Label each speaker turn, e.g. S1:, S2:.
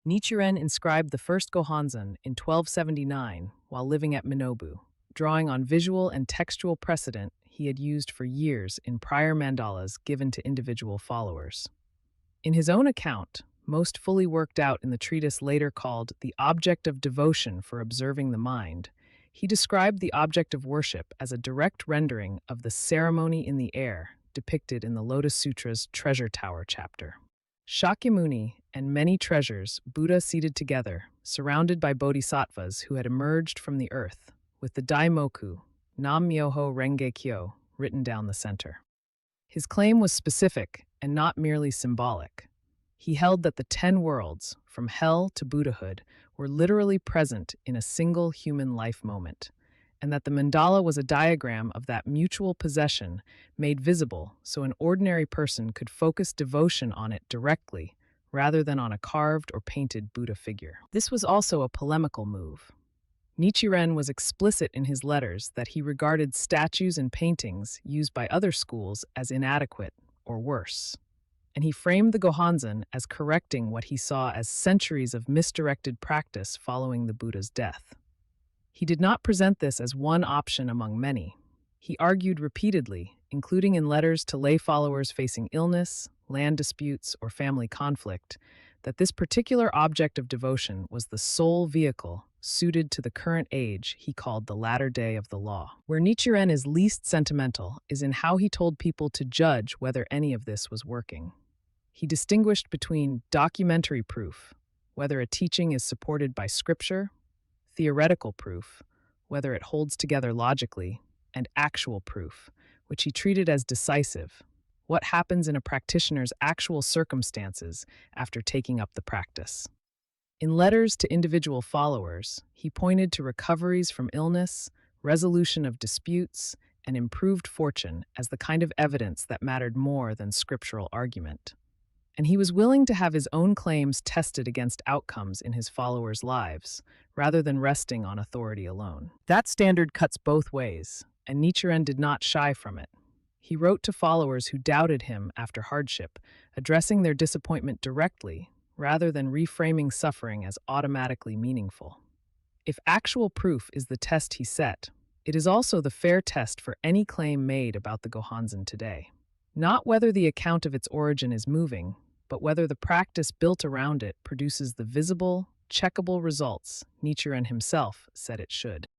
S1: Nichiren inscribed the first Gohonzon in 1279 while living at Minobu, drawing on visual and textual precedent he had used for years in prior mandalas given to individual followers. In his own account, most fully worked out in the treatise later called The Object of Devotion for Observing the Mind, he described the object of worship as a direct rendering of the ceremony in the air depicted in the Lotus Sutra's Treasure Tower chapter. Shakyamuni and many treasures, Buddha seated together, surrounded by bodhisattvas who had emerged from the earth, with the Daimoku, Nam Myoho Renge Kyo, written down the center. His claim was specific and not merely symbolic. He held that the 10 worlds, from hell to Buddhahood, were literally present in a single human life moment, and that the mandala was a diagram of that mutual possession made visible so an ordinary person could focus devotion on it directly rather than on a carved or painted Buddha figure. This was also a polemical move. Nichiren was explicit in his letters that he regarded statues and paintings used by other schools as inadequate or worse, and he framed the Gohonzon as correcting what he saw as centuries of misdirected practice following the Buddha's death. He did not present this as one option among many. He argued repeatedly, including in letters to lay followers facing illness, land disputes, or family conflict, that this particular object of devotion was the sole vehicle suited to the current age he called the latter day of the law. Where Nichiren is least sentimental is in how he told people to judge whether any of this was working. He distinguished between documentary proof, whether a teaching is supported by scripture, theoretical proof, whether it holds together logically, and actual proof, which he treated as decisive, what happens in a practitioner's actual circumstances after taking up the practice. In letters to individual followers, he pointed to recoveries from illness, resolution of disputes, and improved fortune as the kind of evidence that mattered more than scriptural argument. And he was willing to have his own claims tested against outcomes in his followers' lives, rather than resting on authority alone. That standard cuts both ways, and Nichiren did not shy from it. He wrote to followers who doubted him after hardship, addressing their disappointment directly, rather than reframing suffering as automatically meaningful. If actual proof is the test he set, it is also the fair test for any claim made about the Gohonzon today. Not whether the account of its origin is moving, but whether the practice built around it produces the visible, checkable results Nichiren himself said it should.